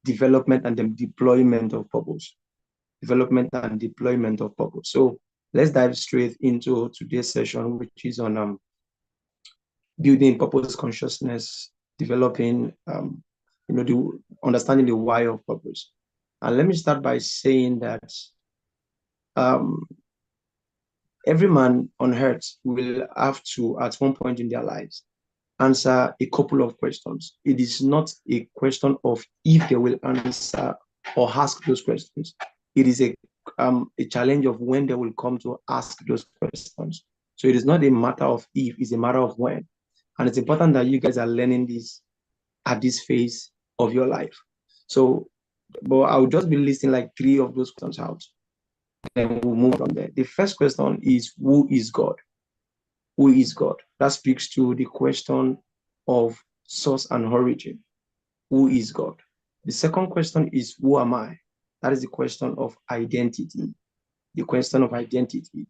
development and the deployment of purpose. Development and deployment of purpose. So let's dive straight into today's session, which is on building purpose consciousness, developing, understanding the why of purpose. And let me start by saying that um, every man on earth will have to, at one point in their lives, answer a couple of questions. It is not a question of if they will answer or ask those questions. It is a challenge of when they will come to ask those questions. So it is not a matter of if, it's a matter of when. And it's important that you guys are learning this at this phase of your life. So, but I'll just be listing like 3 of those questions out. Then we'll move from there. The first question is, who is God? Who is God? That speaks to the question of source and origin. Who is God? The second question is, who am I? That is the question of identity. The question of identity.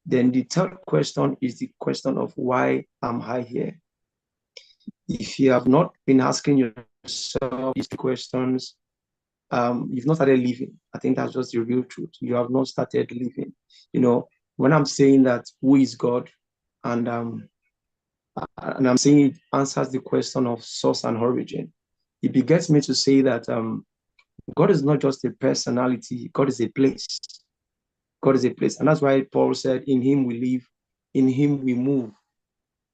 Then the third question is the question of why am I here? If you have not been asking yourself these questions, you've not started living. I think that's just the real truth. You have not started living. When I'm saying that, who is God? And I'm saying it answers the question of source and origin. It begets me to say that God is not just a personality, God is a place. God is a place. And that's why Paul said, in him we live, in him we move.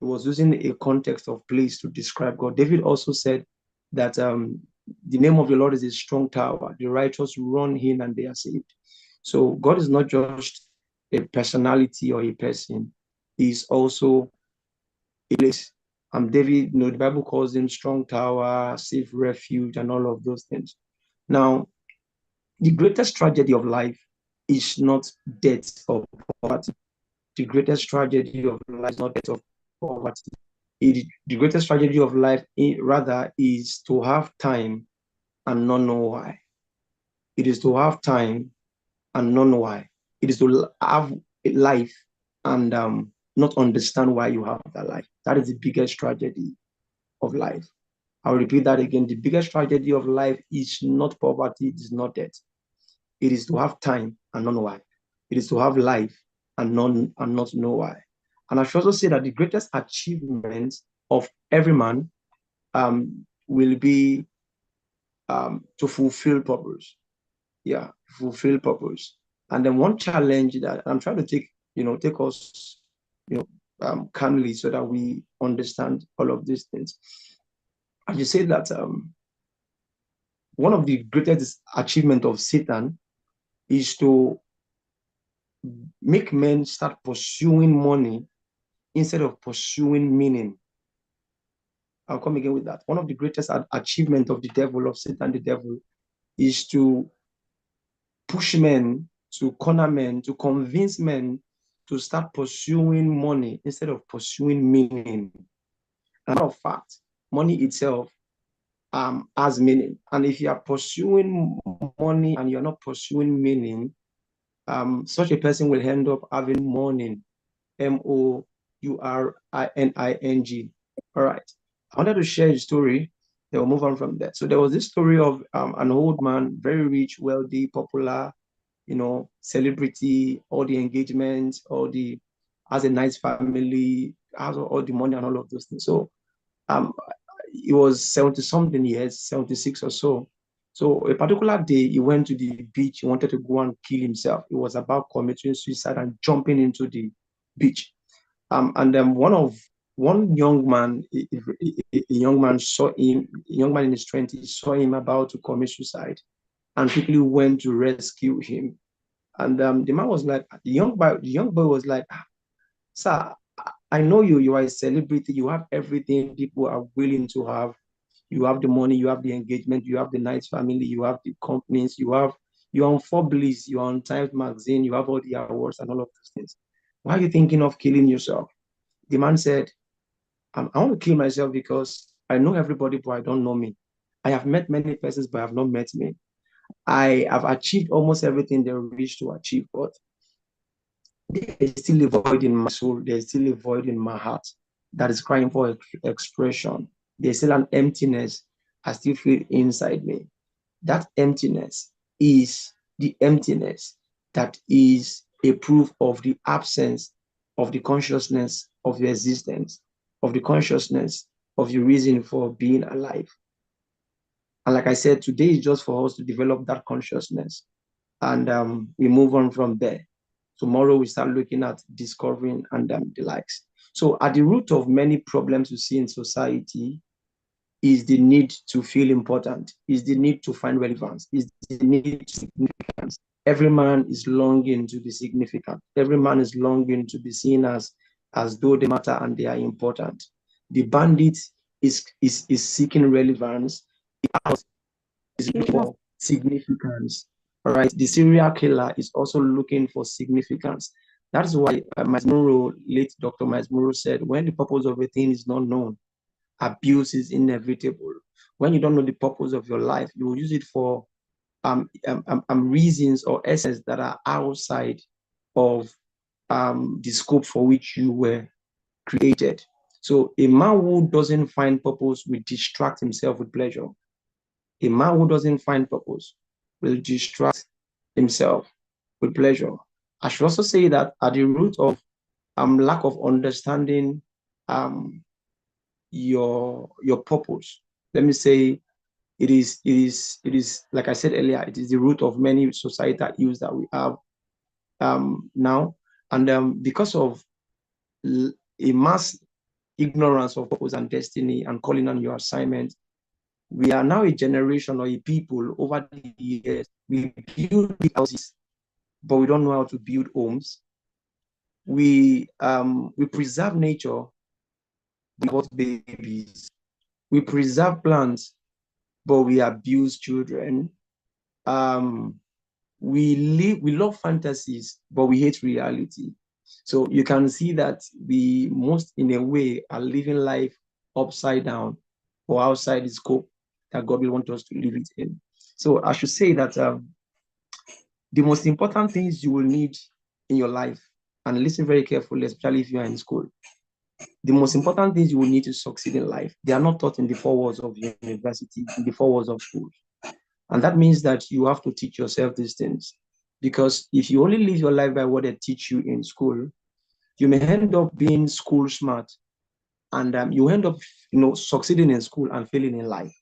He was using a context of place to describe God. David also said that the name of the Lord is a strong tower. The righteous run in and they are saved. So God is not just a personality or a person. He's also a place. David, the Bible calls him strong tower, safe refuge, and all of those things. Now, the greatest tragedy of life is not death or poverty. The greatest tragedy of life is not death or poverty. The greatest tragedy of life, rather, is to have time and not know why. It is to have time and not know why. It is to have a life and not understand why you have that life. That is the biggest tragedy of life. I'll repeat that again. The biggest tragedy of life is not poverty, it is not death. It is to have time and not know why. It is to have life and not know why. And I should also say that the greatest achievement of every man will be to fulfill purpose. Yeah, fulfill purpose. And then one challenge that I'm trying to take us, calmly so that we understand all of these things. I should say that one of the greatest achievement of Satan is to make men start pursuing money instead of pursuing meaning. I'll come again with that. One of the greatest achievement of the devil, of Satan, the devil, is to push men, to corner men, to convince men to start pursuing money instead of pursuing meaning. As a matter of fact, money itself has meaning. And if you are pursuing money and you're not pursuing meaning, such a person will end up having mourning, mourning. All right. I wanted to share a story. Then we'll move on from there. So there was this story of an old man, very rich, wealthy, popular, celebrity, all the engagements, has a nice family, has all the money and all of those things. So he was 70 something years, 76 or so. So a particular day, he went to the beach. He wanted to go and kill himself. It was about committing suicide and jumping into the beach. And then one young man, a young man saw him, a young man in his 20s saw him about to commit suicide, and quickly went to rescue him. And the man was like, the young boy was like, sir, I know you are a celebrity, you have everything people are willing to have. You have the money, you have the engagement, you have the nice family, you have the companies, you're on Forbes, you're on Times Magazine, you have all the awards and all of those things. Why are you thinking of killing yourself? The man said, I want to kill myself because I know everybody, but I don't know me. I have met many persons, but I have not met me. I have achieved almost everything they wish to achieve, but there's still a void in my soul. There's still a void in my heart that is crying for expression. There's still an emptiness I still feel inside me. That emptiness is the emptiness that is a proof of the absence of the consciousness of your existence, of the consciousness of your reason for being alive. And like I said, today is just for us to develop that consciousness, and we move on from there. Tomorrow we start looking at discovering and the likes. So at the root of many problems we see in society is the need to feel important, is the need to find relevance, is the need to significance. Every man is longing to be significant. Every man is longing to be seen as though they matter and they are important. The bandit is seeking relevance. The is looking for significance. All right. The serial killer is also looking for significance. That's why Miles Monroe, late Dr. Miles Monroe said, when the purpose of a thing is not known, abuse is inevitable. When you don't know the purpose of your life, you will use it for reasons or essence that are outside of the scope for which you were created. So a man who doesn't find purpose will distract himself with pleasure. A man who doesn't find purpose will distract himself with pleasure. I should also say that at the root of lack of understanding um, your purpose, let me say it is like I said earlier, it is the root of many societal ills that we have now, and because of a mass ignorance of purpose and destiny and calling on your assignment, we are now a generation or a people over the years. We build houses, but we don't know how to build homes. We preserve nature, but babies. We preserve plants, but we abuse children. Um, we love fantasies, but we hate reality. So you can see that we most in a way are living life upside down or outside the scope that God will want us to live it in. So I should say that the most important things you will need in your life, and listen very carefully, especially if you are in school, the most important things you will need to succeed in life, they are not taught in the four walls of university, in the four walls of school. And that means that you have to teach yourself these things. Because if you only live your life by what they teach you in school, you may end up being school smart, and you end up, succeeding in school and failing in life.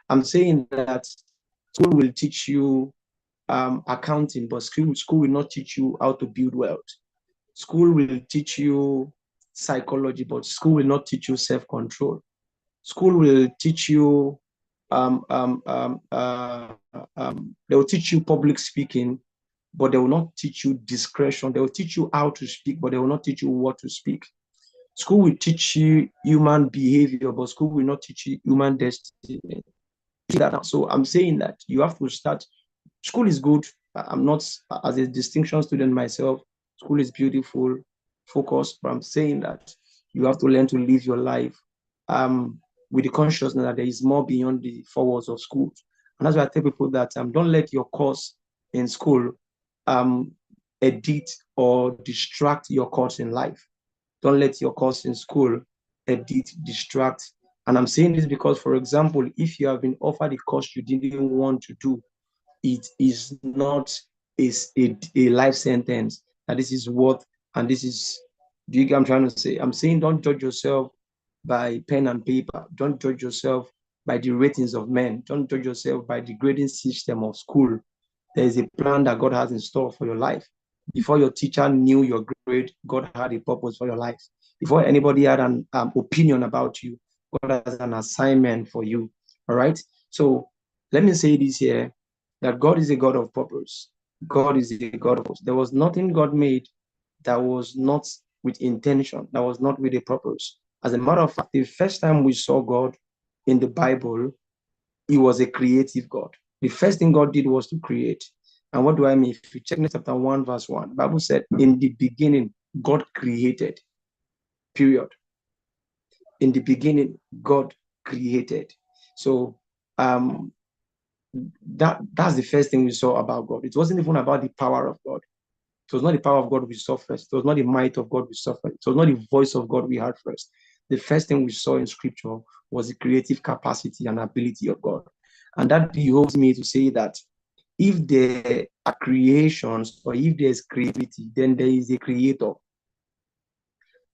I'm saying that school will teach you accounting, but school will not teach you how to build wealth. School will teach you psychology, but school will not teach you self-control. School will teach you they will teach you public speaking, but they will not teach you discretion. They will teach you how to speak, but they will not teach you what to speak. School will teach you human behavior, but school will not teach you human destiny. So I'm saying that you have to start. School is good. I'm not, as a distinction student myself, school is beautiful, focus, but I'm saying that you have to learn to live your life um, with the consciousness that there is more beyond the four walls of school. And that's why I tell people that don't let your course in school um, edit or distract your course in life. Don't let your course in school edit, distract. And I'm saying this because, for example, if you have been offered a course you didn't want to do, it is not a life sentence that this is what, and this is, do you get what I'm trying to say? I'm saying don't judge yourself by pen and paper. Don't judge yourself by the ratings of men. Don't judge yourself by the grading system of school. There is a plan that God has in store for your life. Before your teacher knew your grade, God had a purpose for your life. Before anybody had an opinion about you, God has an assignment for you. All right. So let me say this here, that God is a God of purpose. God is a God of purpose. There was nothing God made that was not with intention, that was not with a purpose. As a matter of fact, the first time we saw God in the Bible, he was a creative God. The first thing God did was to create. And what do I mean? If you check chapter 1, verse 1, the Bible said, in the beginning, God created, period. In the beginning, God created. So that's the first thing we saw about God. It wasn't even about the power of God. It was not the power of God we saw first. It was not the might of God we saw first. It was not the voice of God we heard first. The first thing we saw in scripture was the creative capacity and ability of God. And that behoves me to say that if there are creations or if there's creativity, then there is a creator.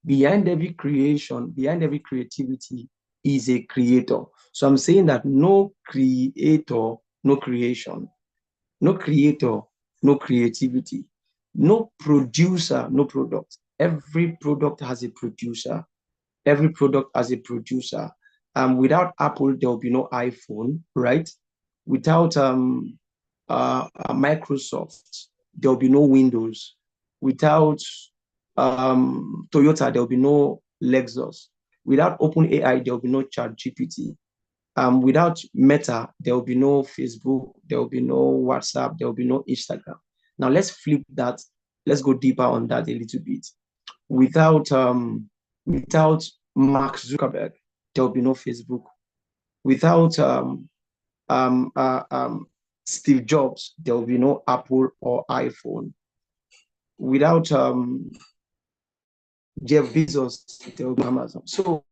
Behind every creation, behind every creativity is a creator. So I'm saying that no creator, no creation, no creator, no creativity, no producer, no product. Every product has a producer. Every product has a producer. Without Apple, there will be no iPhone, right? Without Microsoft, there will be no Windows. Without Toyota, there will be no Lexus. Without OpenAI, there will be no ChatGPT. Without Meta, there will be no Facebook, there will be no WhatsApp, there will be no Instagram. Now let's flip that. Let's go deeper on that a little bit. Without Mark Zuckerberg, there will be no Facebook. Without um, uh, um, Steve Jobs, there will be no Apple or iPhone. Without Jeff Bezos, there will be Amazon. So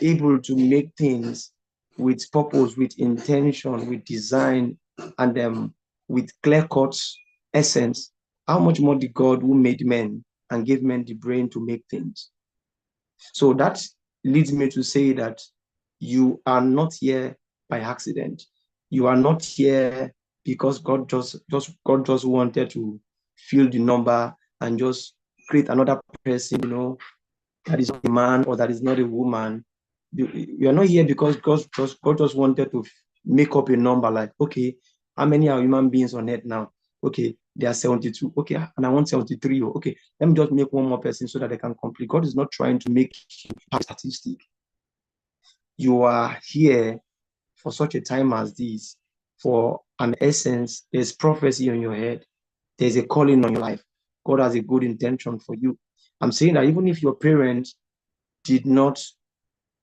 able to make things with purpose, with intention, with design, and with clear-cut essence, how much more the God who made men and gave men the brain to make things? So that leads me to say that you are not here by accident. You are not here because God just wanted to fill the number and just create another person, that is not a man or that is not a woman. You are not here because God just wanted to make up a number like, okay, how many are human beings on earth now? Okay, there are 72. Okay, and I want 73. Okay, let me just make one more person so that I can complete. God is not trying to make a statistic. You are here for such a time as this, for an essence. There's prophecy on your head. There's a calling on your life. God has a good intention for you. I'm saying that even if your parents did not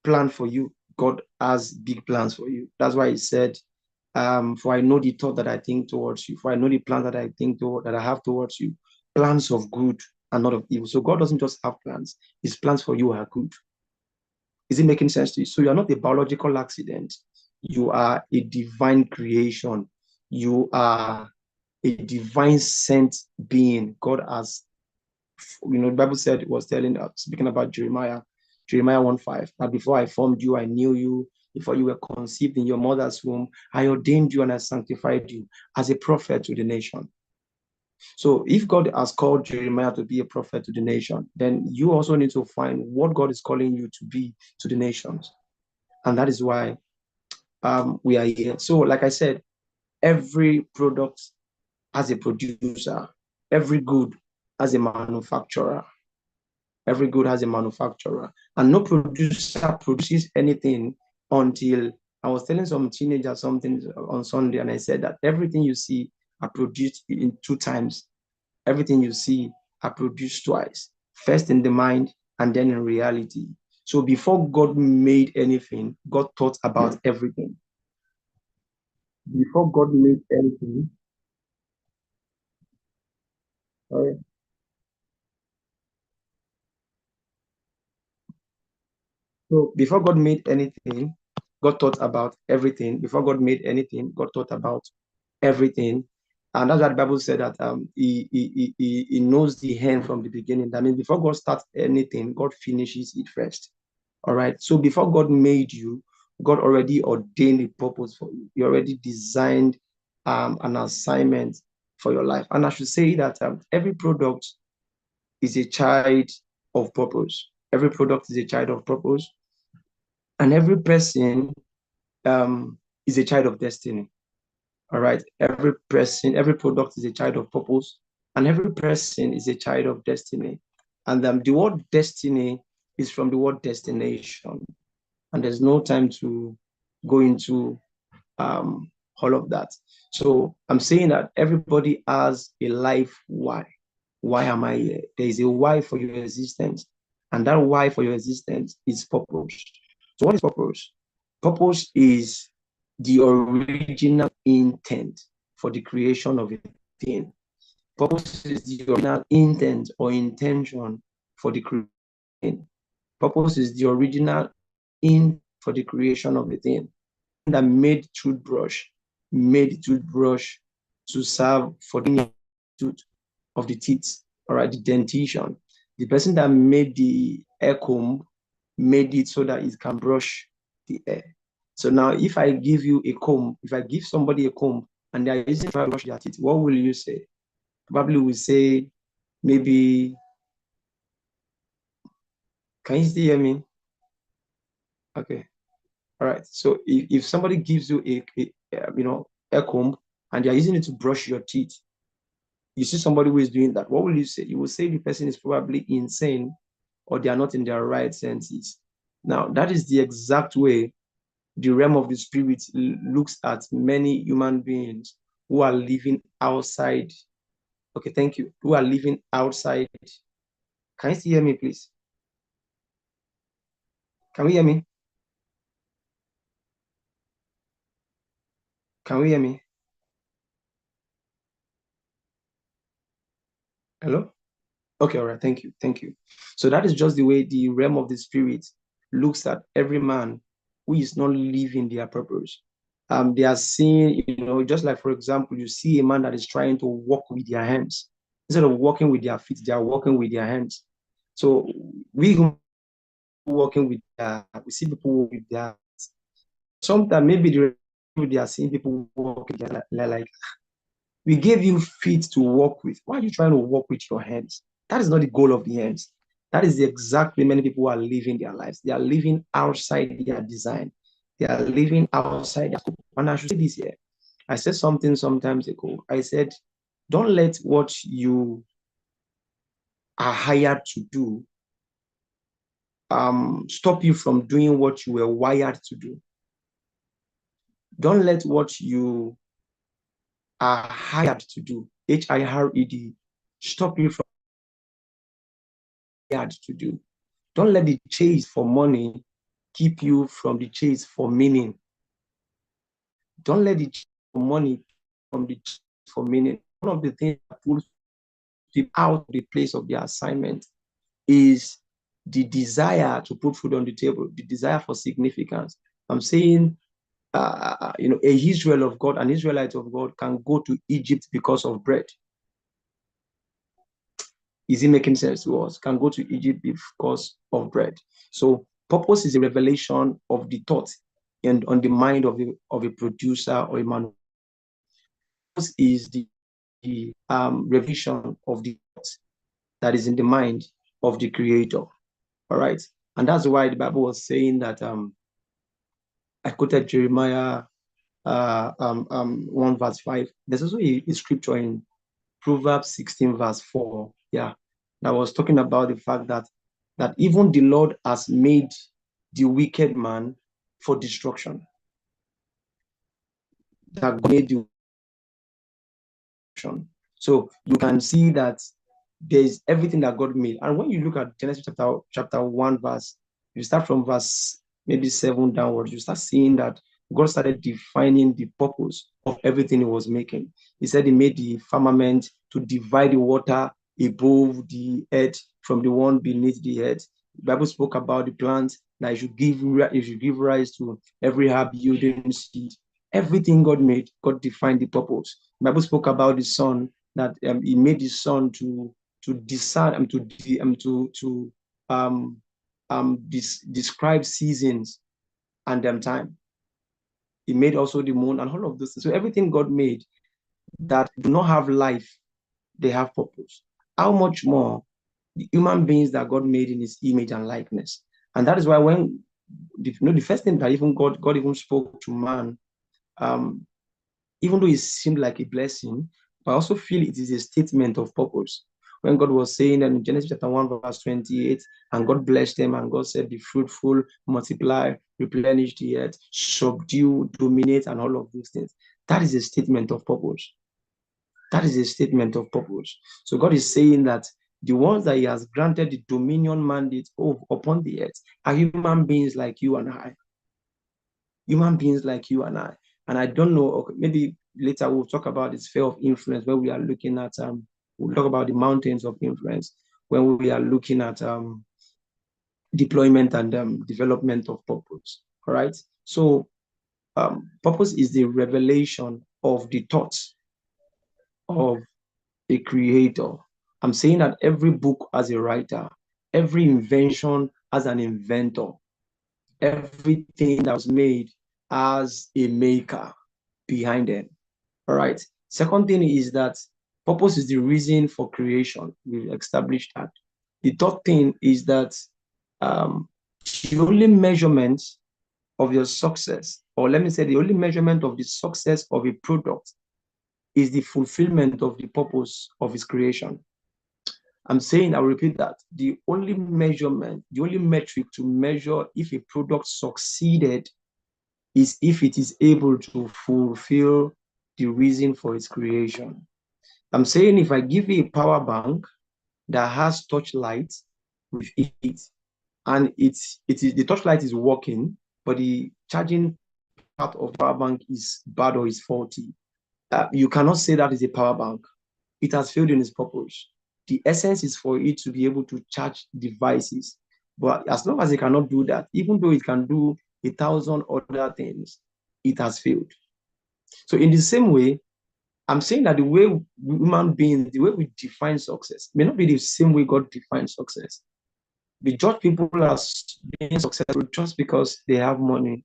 plan for you, God has big plans for you. That's why he said, for I know the thought that I think towards you, for I know the plan that I think that I have towards you, plans of good and not of evil. So God doesn't just have plans, his plans for you are good. Is it making sense to you? So you're not a biological accident. You are a divine creation. You are a divine sent being. God has, the Bible said, it was telling, speaking about Jeremiah 1:5, that before I formed you, I knew you. Before you were conceived in your mother's womb, I ordained you and I sanctified you as a prophet to the nation. So if God has called Jeremiah to be a prophet to the nation, then you also need to find what God is calling you to be to the nations. And that is why we are here. So like I said, every product has a producer. Every good has a manufacturer. Every good has a manufacturer. And no producer produces anything until I was telling some teenagers something on Sunday, and I said that everything you see are produced in two times. Everything you see are produced twice. First in the mind and then in reality. So before God made anything, God thought about everything. Before God made anything, sorry. So before God made anything, God thought about everything. Before God made anything, God thought about everything. And that's what the Bible said that he knows the end from the beginning. That means before God starts anything, God finishes it first. All right. So before God made you, God already ordained a purpose for you. He already designed an assignment for your life. And I should say that every product is a child of purpose. Every product is a child of purpose. And every person is a child of destiny. All right. Every person, every product is a child of purpose, and every person is a child of destiny. And the word destiny is from the word destination. And there's no time to go into all of that. So I'm saying that everybody has a life why. Why am I here? There is a why for your existence. And that why for your existence is purpose. So what is purpose? Purpose is the original intent for the creation of a thing. Purpose is the original intent or intention for the creation. Purpose is the original intent for the creation of the thing. That made toothbrush to serve for the tooth of the teeth, all right, the dentition. The person that made the hair comb made it so that it can brush the hair. So now if I give you a comb, if I give somebody a comb and they are using it to brush their teeth, what will you say? Probably will say, maybe, can you still hear me? Okay. All right. So if somebody gives you a comb and they're using it to brush your teeth, you see somebody who is doing that, what will you say? You will say the person is probably insane or they are not in their right senses. Now, that is the exact way the realm of the spirit looks at many human beings who are living outside. Okay, thank you. Who are living outside. Can you still hear me, please? Can we hear me? Can we hear me? Hello? Okay, all right. Thank you. Thank you. So that is just the way the realm of the spirit looks at every man who is not living their purpose. They are seeing, just like, for example, you see a man that is trying to walk with their hands. Instead of walking with their feet, they are walking with their hands. So we walking with we see people with their, sometimes maybe they are seeing people walking like, we gave you feet to walk with. Why are you trying to walk with your hands? That is not the goal of the hands. That is the exact way many people are living their lives. They are living outside their design. They are living outside their scope. And I should say this here. I said something sometimes ago. I said, don't let what you are hired to do stop you from doing what you were wired to do. Don't let what you are hired to do, HIRED, stop you from hired to do. Don't let the chase for money keep you from the chase for meaning. Don't let the chase for money from the chase for meaning. One of the things that pulls people out of the place of their assignment is the desire to put food on the table, the desire for significance. I'm saying, a Israel of God, an Israelite of God can go to Egypt because of bread. Is it making sense to us? Can go to Egypt because of bread. So purpose is a revelation of the thought and on the mind of a producer or a man. Purpose is the revelation of the thought that is in the mind of the creator. All right. And that's why the Bible was saying that I quoted Jeremiah 1 verse 5. There's also a scripture in Proverbs 16 verse 4. Yeah. That was talking about the fact that even the Lord has made the wicked man for destruction. That God made the destruction. So you can see that there's everything that God made. And when you look at Genesis chapter 1 verse, you start from verse maybe 7 downwards, you start seeing that God started defining the purpose of everything he was making. He said he made the firmament to divide the water above the earth from the one beneath the earth. The Bible spoke about the plants that it should give rise to every herb yielding seed. Everything God made, God defined the purpose. The Bible spoke about the sun, that he made the sun to discern describe seasons and time. He made also the moon and all of those things. So everything God made that do not have life, they have purpose. How much more the human beings that God made in his image and likeness? And that is why when the first thing that even God even spoke to man, even though it seemed like a blessing, but I also feel it is a statement of purpose. When God was saying in Genesis chapter 1, verse 28, and God blessed them, and God said, be fruitful, multiply, replenish the earth, subdue, dominate, and all of these things. That is a statement of purpose. That is a statement of purpose. So God is saying that the ones that he has granted the dominion mandate upon the earth are human beings like you and I. Human beings like you and I. And I don't know, okay, maybe later we'll talk about the sphere of influence where we are looking at, we'll talk about the mountains of influence when we are looking at deployment and development of purpose. All right. So purpose is the revelation of the thoughts of a creator. I'm saying that every book has a writer, every invention has an inventor, everything that was made has a maker behind them. All right. Second thing is that purpose is the reason for creation. We've established that. The third thing is that um, the only measurement of your success, or let me say, the only measurement of the success of a product is the fulfillment of the purpose of its creation. I'm saying, I'll repeat that. The only measurement, the only metric to measure if a product succeeded is if it is able to fulfill the reason for its creation. I'm saying if I give you a power bank that has touch light with it, and it is the touch light is working, but the charging part of the power bank is bad or is faulty, you cannot say that is a power bank. It has failed in its purpose. The essence is for it to be able to charge devices. But as long as it cannot do that, even though it can do 1,000 other things, it has failed. So in the same way, I'm saying that the way human beings, the way we define success, may not be the same way God defines success. We judge people as being successful just because they have money.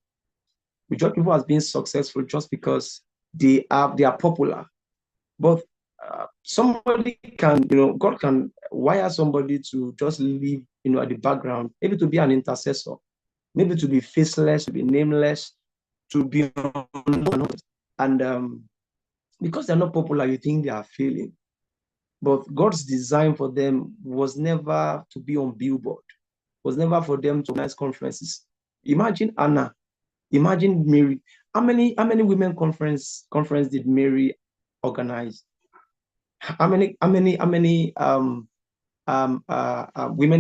We judge people as being successful just because they are popular. But somebody can, God can wire somebody to just live, at the background, maybe to be an intercessor, maybe to be faceless, to be nameless, to be unknown. And because they're not popular, you think they are failing. But God's design for them was never to be on billboard, was never for them to organize conferences. Imagine Anna, imagine Mary. How many women conference did Mary organize? How many women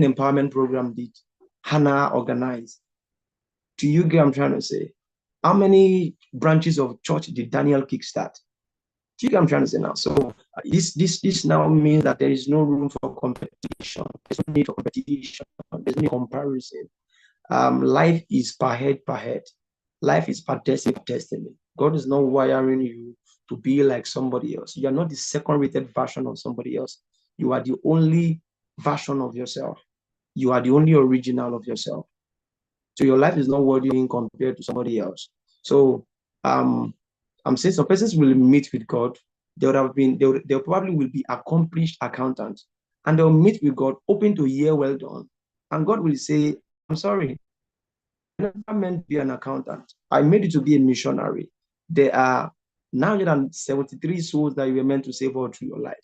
empowerment program did Hannah organize? Do you get what I'm trying to say? How many branches of church did Daniel kickstart? Do you get what I'm trying to say now? So this now means that there is no room for competition. There's no need for competition. There's no comparison. Life is per head per head. Life is per destiny per destiny. God is not wiring you to be like somebody else. You are not the second-rated version of somebody else. You are the only version of yourself. You are the only original of yourself. So your life is not worthy being compared to somebody else. So I'm saying some persons will meet with God. They would have been, they probably will be accomplished accountants, and they'll meet with God, open to hear well done. And God will say, I'm sorry, I never meant to be an accountant. I made you to be a missionary. There are 973 souls that you were meant to save all through your life.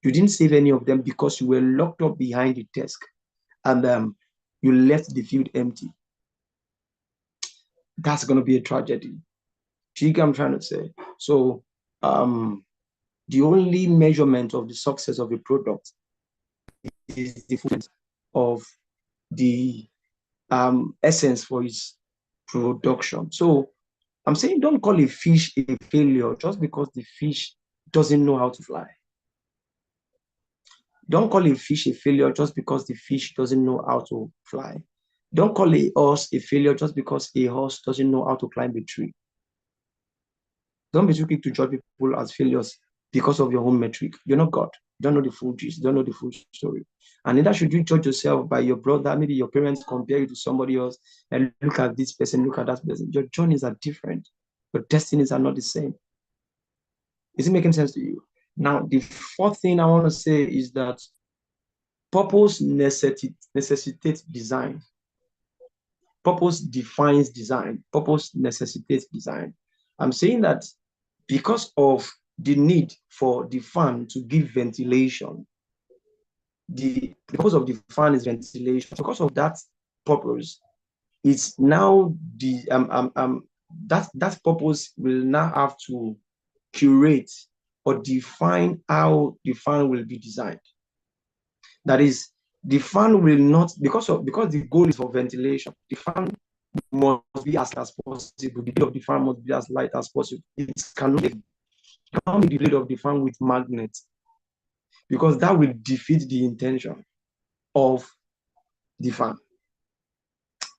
You didn't save any of them because you were locked up behind the desk, and you left the field empty. That's going to be a tragedy. Do you get what I'm trying to say? So the only measurement of the success of a product is the fulfillment of the essence for its production. So I'm saying don't call a fish a failure just because the fish doesn't know how to fly. Don't call a fish a failure just because the fish doesn't know how to fly. Don't call a horse a failure just because a horse doesn't know how to climb a tree. Don't be too quick to judge people as failures because of your own metric. You're not God. You don't know the full gist. You don't know the full story. And neither should you judge yourself by your brother. Maybe your parents compare you to somebody else and look at this person, look at that person. Your journeys are different. Your destinies are not the same. Is it making sense to you? Now, the fourth thing I want to say is that purpose necessitates design. Purpose defines design. Purpose necessitates design. I'm saying that because of the need for the fan to give ventilation, the purpose of the fan is ventilation. Because of that purpose, it's now that purpose will now have to curate or define how the fan will be designed. That is, the fan will not, because the goal is for ventilation, the fan must be as possible. The blade of the fan must be as light as possible. It cannot be the blade of the fan with magnets, because that will defeat the intention of the fan.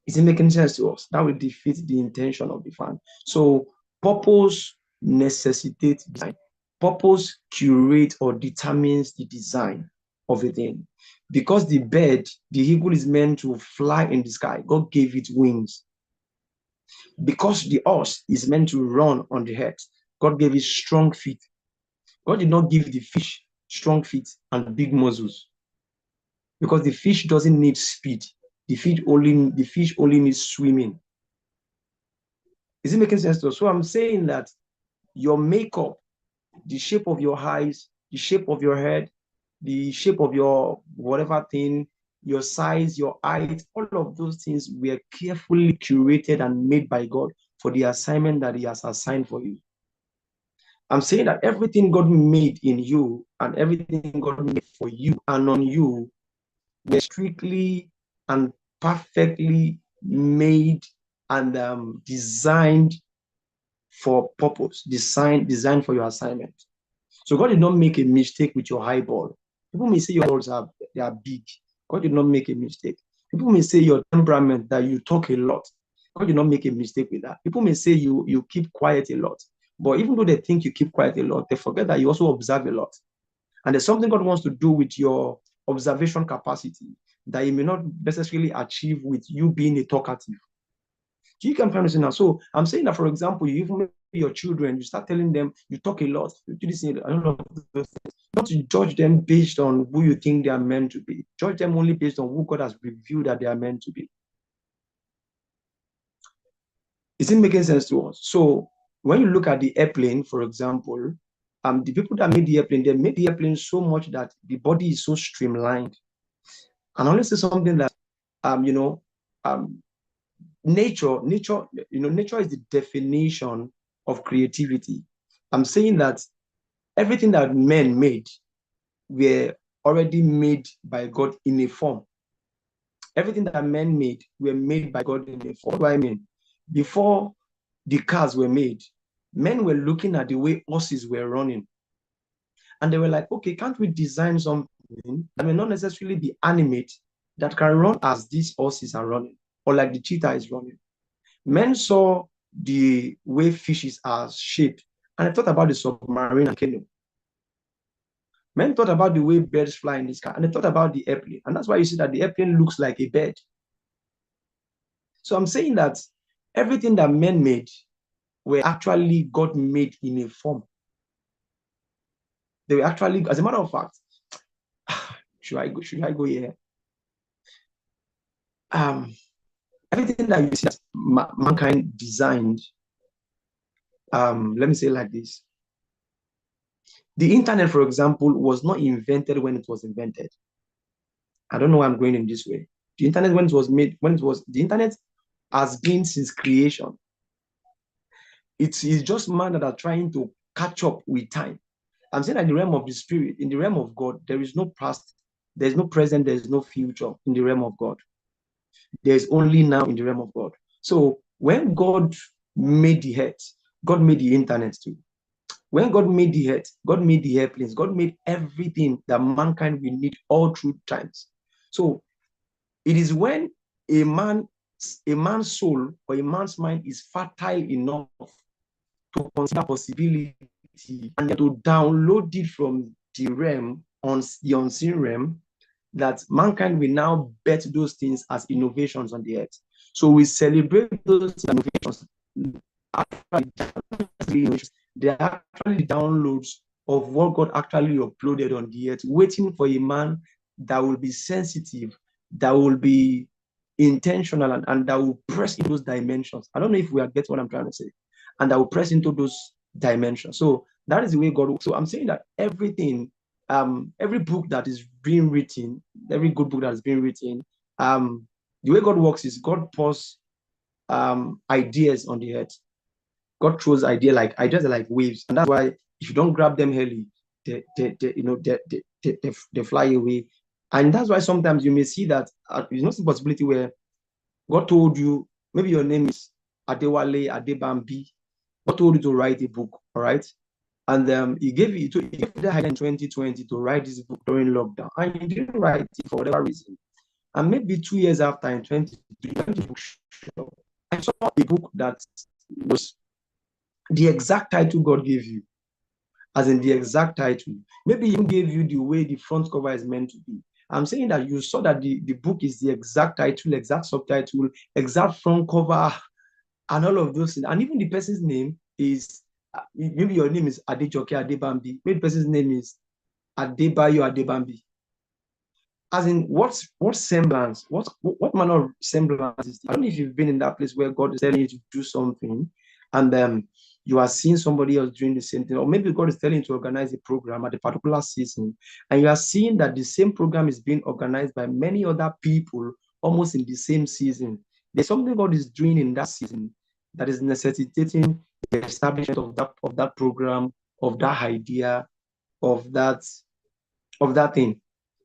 Is it making sense to us? That will defeat the intention of the fan. So purpose necessitates design. Purpose curate or determines the design of a thing. Because the bird, the eagle is meant to fly in the sky. God gave it wings. Because the horse is meant to run on the earth. God gave it strong feet. God did not give the fish strong feet and big muscles. Because the fish doesn't need speed. The fish only needs swimming. Is it making sense to us? So I'm saying that your makeup, the shape of your eyes, the shape of your head, the shape of your whatever thing, your size, your height, all of those things were carefully curated and made by God for the assignment that He has assigned for you. I'm saying that everything God made in you and everything God made for you and on you were strictly and perfectly made and designed for purpose, designed for your assignment. So God did not make a mistake with your eyeball. People may say your eyeballs are big. God did not make a mistake. People may say your temperament, that you talk a lot. God did not make a mistake with that. People may say you keep quiet a lot. But even though they think you keep quiet a lot, they forget that you also observe a lot. And there's something God wants to do with your observation capacity that He may not necessarily achieve with you being a talkative. Do you can find this now? So I'm saying that, for example, you even your children, you start telling them you talk a lot, you do this, I don't know, not to judge them based on who you think they are meant to be. Judge them only based on who God has revealed that they are meant to be. Is it making sense to us? So when you look at the airplane, for example, the people that made the airplane, they made the airplane so much that the body is so streamlined. And I want to say something that um, you know, um, nature is the definition of creativity. I'm saying that everything that men made were already made by God in a form. Everything that men made were made by God in a form. What do I mean? Before the cars were made, men were looking at the way horses were running. And they were like, okay, can't we design something that may not necessarily be animate, that can run as these horses are running, or like the cheetah is running? Men saw the way fishes are shaped, and I thought about the submarine and canoe. Men thought about the way birds fly in the sky, and they thought about the airplane. And that's why you see that the airplane looks like a bird. So I'm saying that everything that men made were actually God made in a form. They were actually, as a matter of fact, should I go here? Um, Everything that you see that mankind designed, let me say it like this. The internet, for example, was not invented when it was invented. I don't know why I'm going in this way. The internet, when it was made, the internet has been since creation. It is just man that are trying to catch up with time. I'm saying that in the realm of the spirit, in the realm of God, there is no past, there's no present, there's no future in the realm of God. There's only now in the realm of God. So when God made the earth, God made the internet too. When God made the earth, God made the airplanes, God made everything that mankind will need all through times. So it is when a man, a man's soul or a man's mind is fertile enough to consider possibility and to download it from the realm, on the unseen realm, that mankind will now bet those things as innovations on the earth. So we celebrate those innovations. They are actually downloads of what God actually uploaded on the earth, waiting for a man that will be sensitive, that will be intentional, and that will press in those dimensions. I don't know if we are getting what I'm trying to say. And that will press into those dimensions. So that is the way God works. So I'm saying that every book that is being written, every good book that is being written, the way God works is God pours ideas on the earth. God throws ideas are like waves, and that's why if you don't grab them early, they fly away. And that's why sometimes you may see that there's not a possibility where God told you, maybe your name is Adewale Adebambi. God told you to write a book, all right? And he gave you the idea in 2020 to write this book during lockdown, and you didn't write it for whatever reason. And maybe 2 years after, in 2023, I saw a book that was the exact title God gave you, as in the exact title. Maybe even gave you the way the front cover is meant to be. I'm saying that you saw that the book is the exact title, exact subtitle, exact front cover, and all of those things. And even the person's name is, maybe your name is Adejoke Adebambi. Maybe the person's name is Adebayo Adebambi. As in, what semblance, what manner of semblance is this? I don't know if you've been in that place where God is telling you to do something, and you are seeing somebody else doing the same thing, or maybe God is telling you to organize a program at a particular season, and you are seeing that the same program is being organized by many other people almost in the same season. There's something God is doing in that season that is necessitating the establishment of that program, of that idea, of that thing.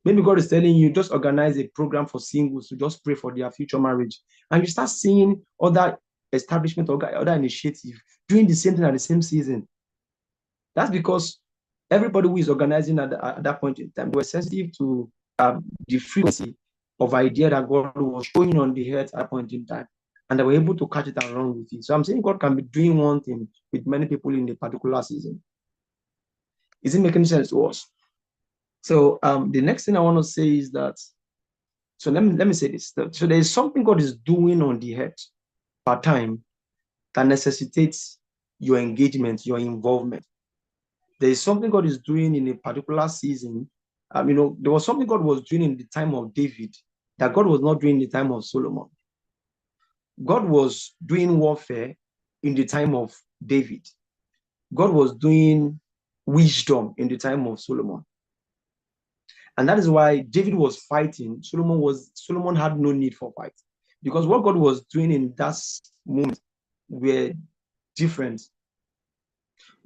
Maybe God is telling you just organize a program for singles to just pray for their future marriage. And you start seeing other establishment or other initiative doing the same thing at the same season. That's because everybody who is organizing at that point in time, they were sensitive to the frequency of idea that God was showing on the earth at that point in time. And they were able to catch it and run with it. So I'm saying God can be doing one thing with many people in a particular season. Is it making sense to us? So the next thing I want to say is that, so let me say this. So there is something God is doing on the earth part time that necessitates your engagement, your involvement. There is something God is doing in a particular season. There was something God was doing in the time of David that God was not doing in the time of Solomon. God was doing warfare in the time of David. God was doing wisdom in the time of Solomon. And that is why David was fighting. Solomon had no need for fight. Because what God was doing in that moment were different.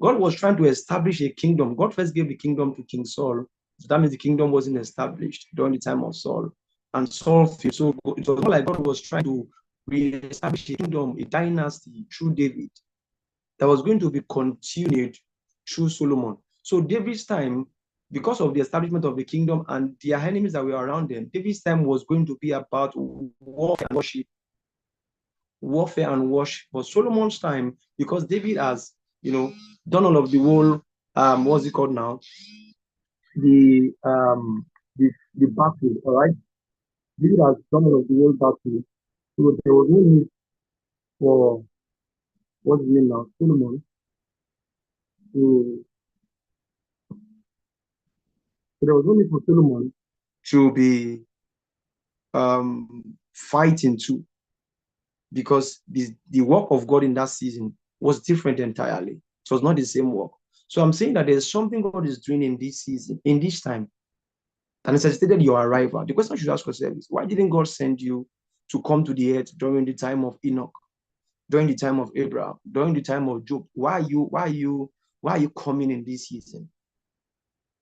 God was trying to establish a kingdom. God first gave the kingdom to King Saul. So that means the kingdom wasn't established during the time of Saul. And Saul failed. So it was not like God was trying to reestablish a kingdom, a dynasty through David that was going to be continued through Solomon. So David's time, because of the establishment of the kingdom and their enemies that were around them, David's time was going to be about warfare and worship. Warfare and worship. But Solomon's time, because David has, done all of the whole, what's it called now? The battle, all right? David has done all of the whole battle. So there was no need for, what's the name now? Solomon to, so there was no need for Solomon to be fighting too, because the work of God in that season was different entirely. So it's not the same work. So I'm saying that there's something God is doing in this season, in this time, that necessitated your arrival. The question you should ask yourself is, why didn't God send you to come to the earth during the time of Enoch, during the time of Abraham, during the time of Job? Why are you coming in this season?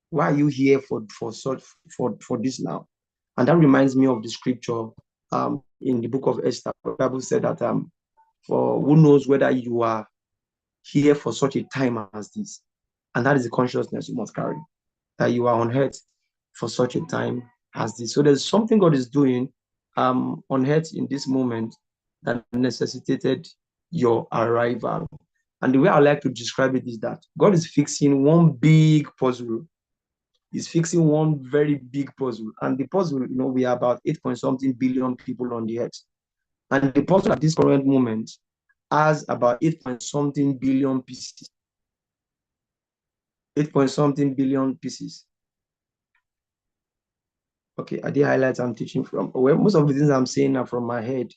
Why are you here for this now? And that reminds me of the scripture in the book of Esther. The Bible said that for who knows whether you are here for such a time as this. And that is the consciousness you must carry, that you are on earth for such a time as this. So there's something God is doing on earth in this moment that necessitated your arrival. And the way I like to describe it is that God is fixing one big puzzle. He's fixing one very big puzzle. And the puzzle, we are about 8 point something billion people on the earth. And the puzzle at this current moment has about 8 point something billion pieces. 8 point something billion pieces. Okay, are the highlights I'm teaching from? Well, most of the things I'm saying are from my head.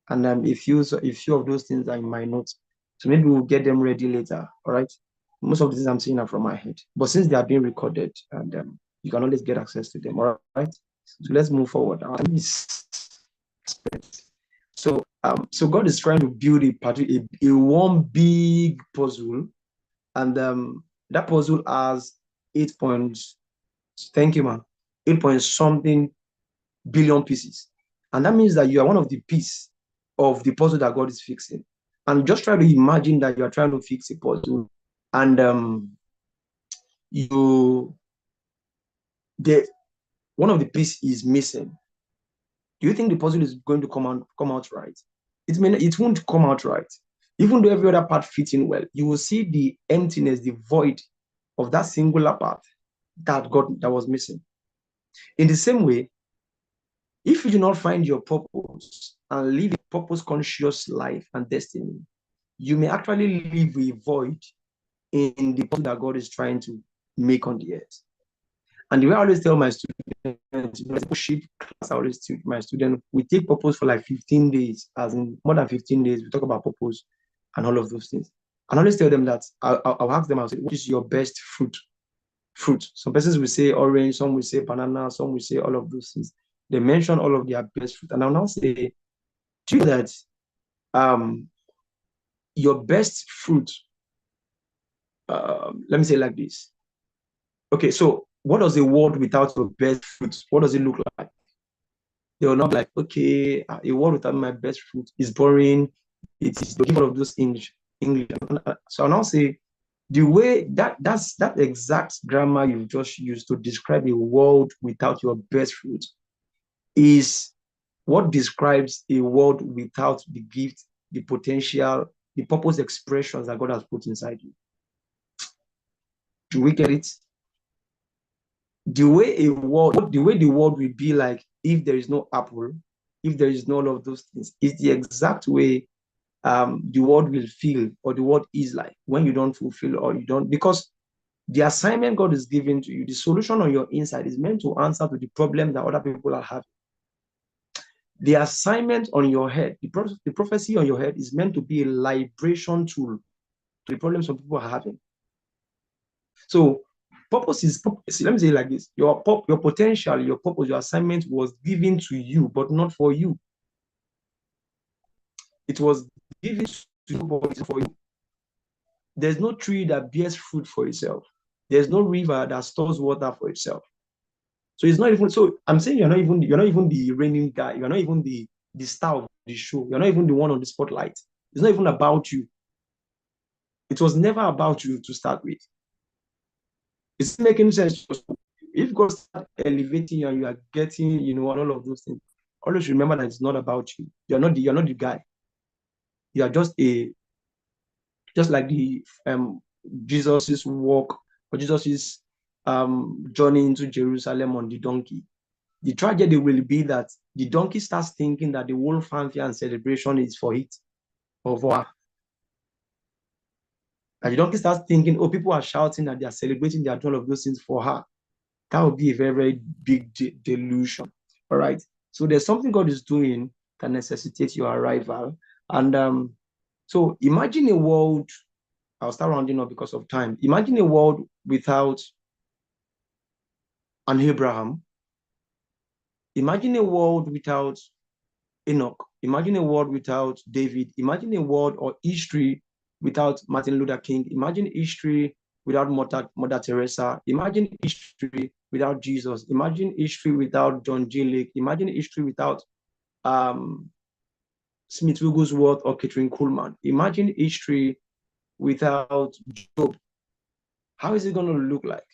And a few of those things are in my notes. So maybe we'll get them ready later. All right. Most of the things I'm saying are from my head. But since they are being recorded, and you can always get access to them. All right. So let's move forward. So God is trying to build a one big puzzle, and that puzzle has 8 points. Thank you, man. 8 point something billion pieces, and that means that you are one of the pieces of the puzzle that God is fixing. And just try to imagine that you are trying to fix a puzzle, and one of the pieces is missing. Do you think the puzzle is going to come out right? It won't come out right. Even though every other part fits in well, you will see the emptiness, the void of that singular part that was missing. In the same way, if you do not find your purpose and live a purpose-conscious life and destiny, you may actually live a void in the puzzle that God is trying to make on the earth. And the way I always tell my students, class, I always tell my students, we take purpose for like 15 days, as in more than 15 days, we talk about purpose and all of those things. And I always tell them that I'll ask them, I'll say, what is your best fruit? Some persons will say orange, some will say banana, some will say all of those things. They mention all of their best fruit. And I'll now say to you that your best fruit, let me say like this. Okay, so what does a world without your best fruit, what does it look like? They will not be like, okay, a world without my best fruit is boring. It is the all of those English. So I'll now say the way that's that exact grammar you've just used to describe a world without your best fruit is what describes a world without the gift, the potential, the purpose expressions that God has put inside you. Do we get it? The way the world will be like if there is no apple, if there is none of those things, is the exact way the world will feel, or the world is like when you don't fulfill, or you don't, because the assignment God is giving to you, the solution on your inside is meant to answer to the problem that other people are having. The assignment on your head, the prophecy on your head is meant to be a liberation tool to the problems some people are having. So purpose is, let me say it like this, your potential, your purpose, your assignment was given to you, but not for you. It was given to you, but for you. There's no tree that bears fruit for itself. There's no river that stores water for itself. So it's not even, so I'm saying you're not even the reigning guy, you're not even the star of the show, you're not even the one on the spotlight. It's not even about you. It was never about you to start with. It's making sense. If God starts elevating you and you are getting, all of those things, always remember that it's not about you. You're not the guy. You are just like the Jesus's walk, or Jesus's journey into Jerusalem on the donkey. The tragedy will be that the donkey starts thinking that the whole fanfare and celebration is for it, or for her. And the donkey starts thinking, oh, people are shouting that they are celebrating, they are doing all of those things for her. That would be a very, very big delusion. All right. So there's something God is doing that necessitates your arrival. And so imagine a world, I'll start rounding up because of time. Imagine a world without an Abraham. Imagine a world without Enoch. Imagine a world without David. Imagine a world or history without Martin Luther King. Imagine history without Mother Teresa. Imagine history without Jesus. Imagine history without John J. Lake. Imagine history without Smith Wigglesworth or Catherine Kuhlman. Imagine history without Job. How is it going to look like?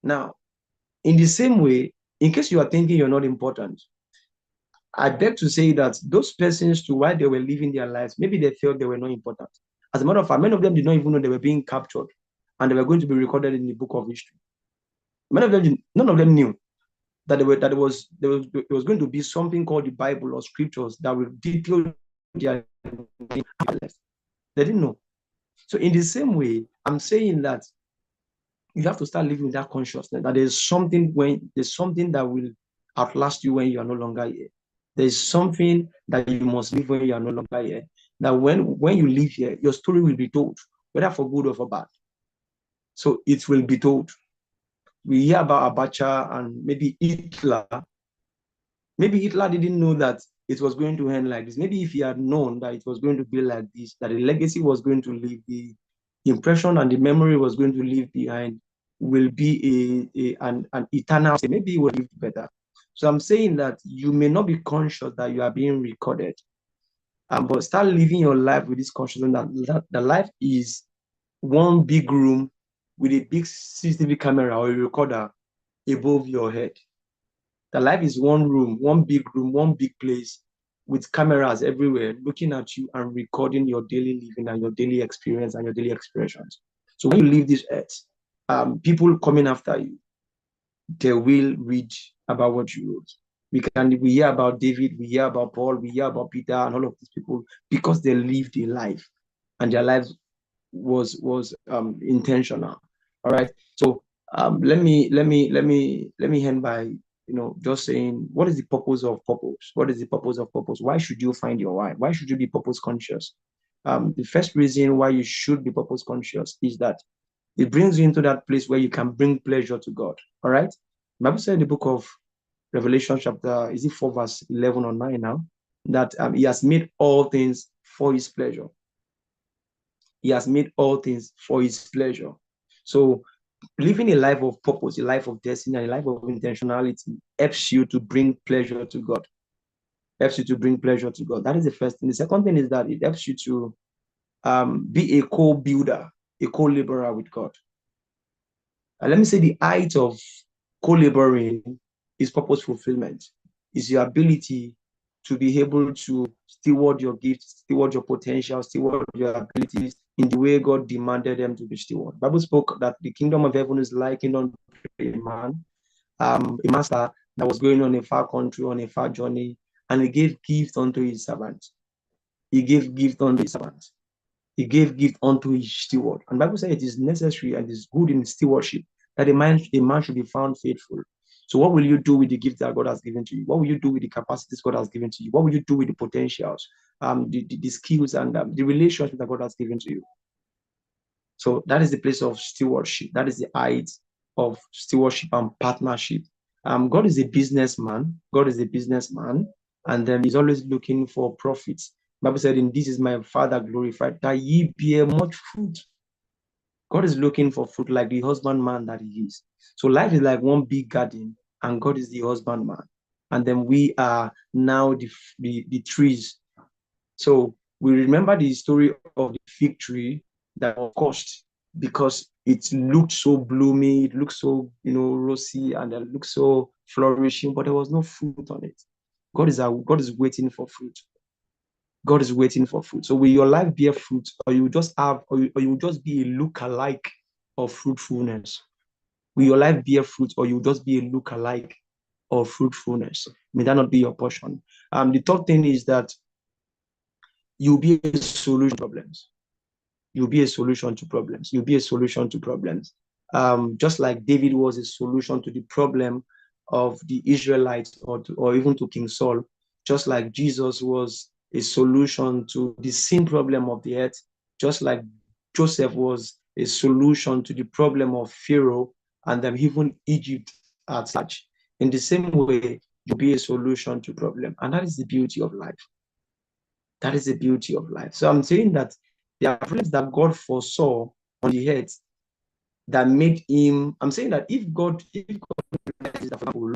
Now, in the same way, in case you are thinking you're not important, I beg to say that those persons, to while they were living their lives, maybe they felt they were not important. As a matter of fact, many of them did not even know they were being captured and they were going to be recorded in the book of history. None of them knew that there was going to be something called the Bible or scriptures that will detail their lives. They didn't know. So in the same way, I'm saying that you have to start living with that consciousness that there's something that will outlast you when you are no longer here. There's something that you must live when you are no longer here. That when you live here, your story will be told, whether for good or for bad. So it will be told. We hear about Abacha and maybe Hitler. Maybe Hitler didn't know that it was going to end like this. Maybe if he had known that it was going to be like this, that the legacy was going to leave, the impression and the memory was going to leave behind will be an eternal, maybe he would live better. So I'm saying that you may not be conscious that you are being recorded, but start living your life with this consciousness that the life is one big room with a big CCTV camera or a recorder above your head. The life is one room, one big place with cameras everywhere looking at you and recording your daily living and your daily experience and your daily expressions. So when you leave this earth, people coming after you, they will read about what you wrote. We hear about David, we hear about Paul, we hear about Peter, and all of these people because they lived a life, and their lives was intentional. All right. So let me end by just saying, what is the purpose of purpose? What is the purpose of purpose? Why should you find your why? Why should you be purpose conscious? The first reason why you should be purpose conscious is that it brings you into that place where you can bring pleasure to God. All right. The Bible said in the book of Revelation, chapter, is it 4, verse 11 or 9 now, that he has made all things for his pleasure. He has made all things for his pleasure. So living a life of purpose, a life of destiny, and a life of intentionality helps you to bring pleasure to God. Helps you to bring pleasure to God. That is the first thing. The second thing is that it helps you to be a co-builder, a co-laborer with God. Let me say the height of co-laboring is purpose fulfillment. Is your ability to be able to steward your gifts, steward your potential, steward your abilities in the way God demanded them to be steward. Bible spoke that the kingdom of heaven is likened unto a man, a master that was going on a far country, on a far journey, and he gave gift unto his servant. He gave gift unto his servant. He gave gift unto his steward. And the Bible says it is necessary and is good in stewardship that a man should be found faithful. So what will you do with the gift that God has given to you? What will you do with the capacities God has given to you? What will you do with the potentials, the skills, and the relationship that God has given to you? So that is the place of stewardship. That is the height of stewardship and partnership. God is a businessman. God is a businessman, and then he's always looking for profits. The Bible said, "In this is my Father glorified, that ye bear much fruit." God is looking for fruit like the husbandman that he is. So life is like one big garden, and God is the husbandman. And then we are now the trees. So we remember the story of the fig tree that was cursed because it looked so bloomy, it looked so rosy, and it looked so flourishing, but there was no fruit on it. God is waiting for fruit. God is waiting for fruit. So will your life bear fruit, or you just have, or you just be a look-alike of fruitfulness? Will your life bear fruit, or you just be a look-alike of fruitfulness? May that not be your portion. The third thing is that you'll be a solution to problems. You'll be a solution to problems. You'll be a solution to problems. Just like David was a solution to the problem of the Israelites, or even to King Saul, just like Jesus was a solution to the sin problem of the earth, just like Joseph was a solution to the problem of Pharaoh and then even Egypt at large. In the same way, you'll be a solution to problem. And that is the beauty of life. That is the beauty of life. So I'm saying that there are problems that God foresaw on the earth that made him. I'm saying that if God is the example,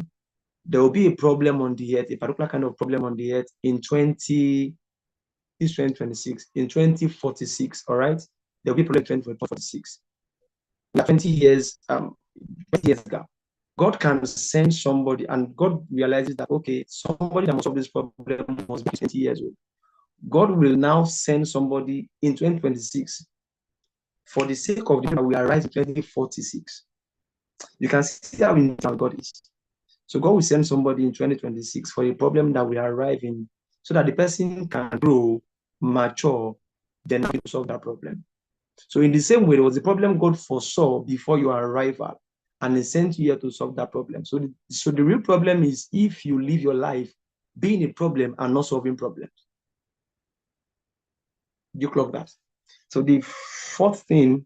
there will be a problem on the earth, a particular kind of problem on the earth in 2026, in 2046. All right, there will be a problem in 2046. 20 years, 20 years ago. God can send somebody, and God realizes that okay, somebody that must solve this problem must be 20 years old. God will now send somebody in 2026 for the sake of the that we arrive in 2046. You can see how important God is. So God will send somebody in 2026 for a problem that we arrive in, so that the person can grow, mature, then solve that problem. So in the same way, there was a problem God foresaw before your arrival, and He sent you here to solve that problem. So the real problem is if you live your life being a problem and not solving problems. You clock that. So the fourth thing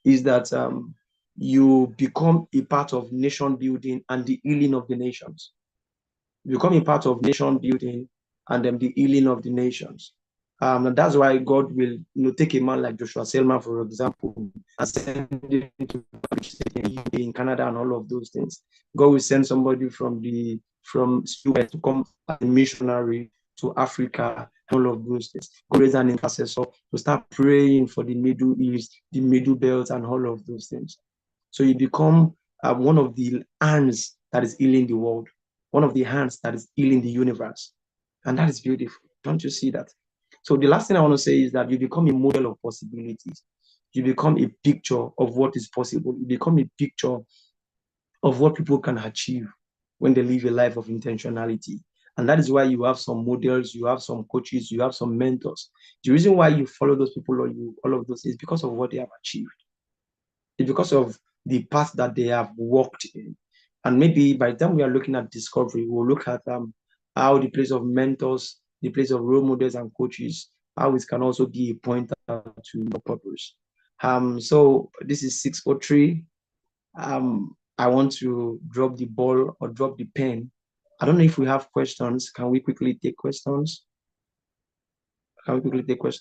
is that you become a part of nation building and the healing of the nations. You become a part of nation building and then the healing of the nations. And that's why God will take a man like Joshua Selman, for example, and send him to in Canada and all of those things. God will send somebody from US to come as a missionary to Africa, all of those things. God is an intercessor to start praying for the Middle East, the Middle Belt, and all of those things. So you become one of the hands that is healing the world, one of the hands that is healing the universe. And that is beautiful. Don't you see that? So the last thing I want to say is that you become a model of possibilities. You become a picture of what is possible. You become a picture of what people can achieve when they live a life of intentionality. And that is why you have some models, you have some coaches, you have some mentors. The reason why you follow those people or you all of those is because of what they have achieved. It's because of the path that they have walked in. And maybe by the time we are looking at discovery, we'll look at how the place of mentors, the place of role models and coaches, how it can also be a pointer to your purpose. So this is 603. I want to drop the ball or drop the pen. I don't know if we have questions. Can we quickly take questions? Can we quickly take questions?